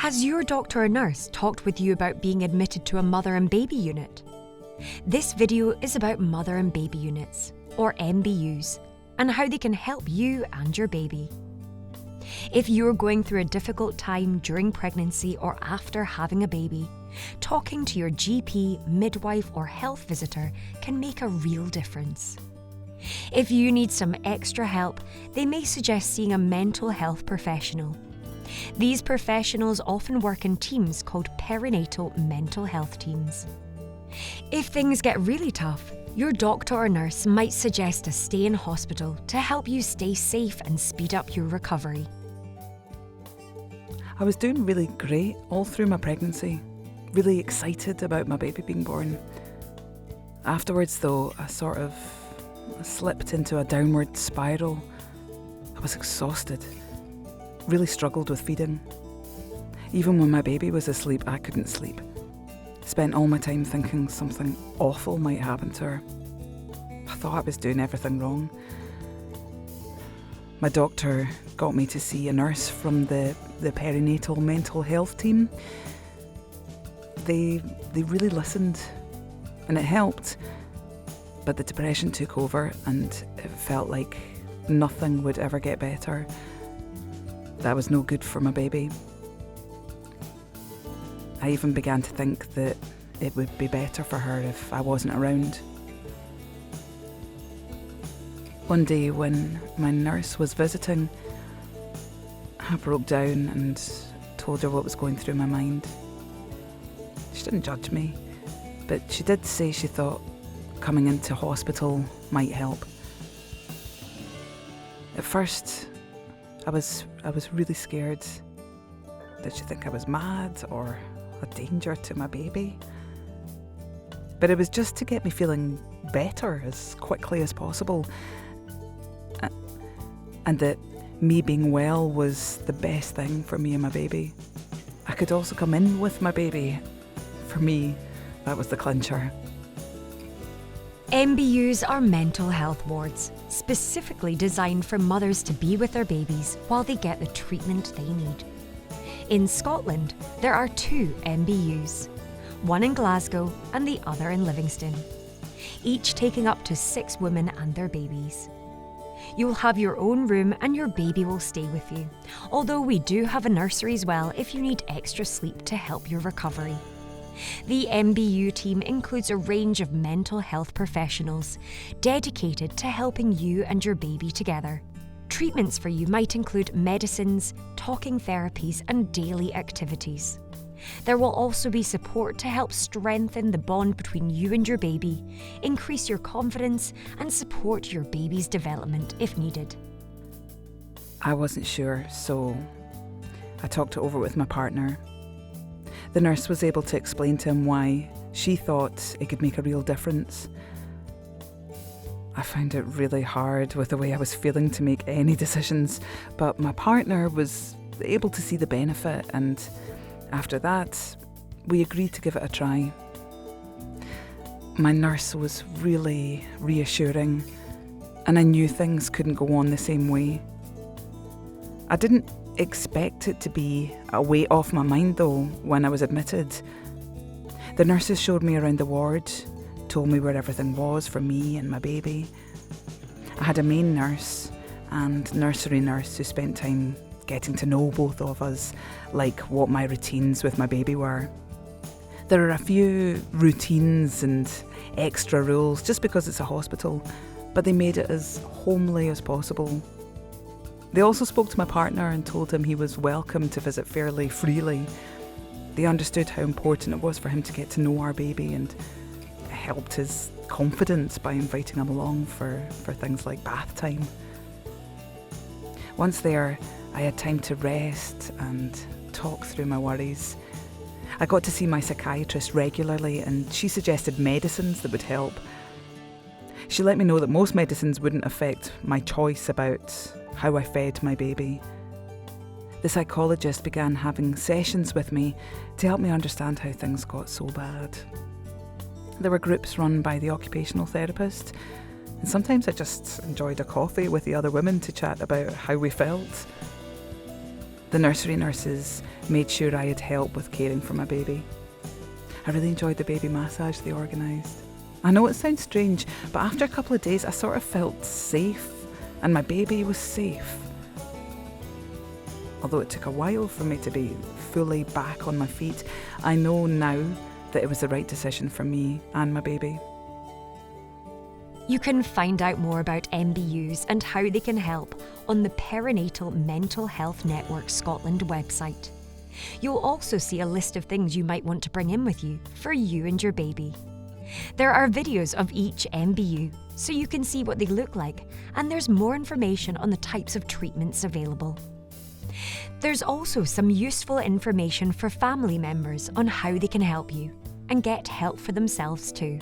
Has your doctor or nurse talked with you about being admitted to a mother and baby unit? This video is about mother and baby units, or MBUs, and how they can help you and your baby. If you're going through a difficult time during pregnancy or after having a baby, talking to your GP, midwife, or health visitor can make a real difference. If you need some extra help, they may suggest seeing a mental health professional. These professionals often work in teams called perinatal mental health teams. If things get really tough, your doctor or nurse might suggest a stay in hospital to help you stay safe and speed up your recovery. I was doing really great all through my pregnancy, really excited about my baby being born. Afterwards though, I sort of slipped into a downward spiral. I was exhausted, really struggled with feeding. Even when my baby was asleep, I couldn't sleep. Spent all my time thinking something awful might happen to her. I thought I was doing everything wrong. My doctor got me to see a nurse from the perinatal mental health team. They really listened and it helped, but the depression took over and it felt like nothing would ever get better. That was no good for my baby. I even began to think that it would be better for her if I wasn't around. One day when my nurse was visiting, I broke down and told her what was going through my mind. She didn't judge me, but she did say she thought coming into hospital might help. At first, I was really scared. Did she think I was mad or a danger to my baby? But it was just to get me feeling better as quickly as possible, and that me being well was the best thing for me and my baby. I could also come in with my baby. For me, that was the clincher. MBUs are mental health wards, specifically designed for mothers to be with their babies while they get the treatment they need. In Scotland, there are 2 MBUs, one in Glasgow and the other in Livingston, each taking up to 6 women and their babies. You will have your own room and your baby will stay with you, although we do have a nursery as well if you need extra sleep to help your recovery. The MBU team includes a range of mental health professionals dedicated to helping you and your baby together. Treatments for you might include medicines, talking therapies, and daily activities. There will also be support to help strengthen the bond between you and your baby, increase your confidence, and support your baby's development if needed. I wasn't sure, so I talked it over with my partner. The nurse was able to explain to him why she thought it could make a real difference. I found it really hard with the way I was feeling to make any decisions, but my partner was able to see the benefit, and after that, we agreed to give it a try. My nurse was really reassuring, and I knew things couldn't go on the same way. I didn't expect it to be a weight off my mind though when I was admitted. The nurses showed me around the ward, told me where everything was for me and my baby. I had a main nurse and nursery nurse who spent time getting to know both of us, like what my routines with my baby were. There are a few routines and extra rules just because it's a hospital, but they made it as homely as possible. They also spoke to my partner and told him he was welcome to visit fairly freely. They understood how important it was for him to get to know our baby, and it helped his confidence by inviting him along for things like bath time. Once there, I had time to rest and talk through my worries. I got to see my psychiatrist regularly, and she suggested medicines that would help. She let me know that most medicines wouldn't affect my choice about how I fed my baby. The psychologist began having sessions with me to help me understand how things got so bad. There were groups run by the occupational therapist, and sometimes I just enjoyed a coffee with the other women to chat about how we felt. The nursery nurses made sure I had help with caring for my baby. I really enjoyed the baby massage they organised. I know it sounds strange, but after a couple of days I sort of felt safe, and my baby was safe. Although it took a while for me to be fully back on my feet, I know now that it was the right decision for me and my baby. You can find out more about MBUs and how they can help on the Perinatal Mental Health Network Scotland website. You'll also see a list of things you might want to bring in with you for you and your baby. There are videos of each MBU, so you can see what they look like, and there's more information on the types of treatments available. There's also some useful information for family members on how they can help you and get help for themselves too.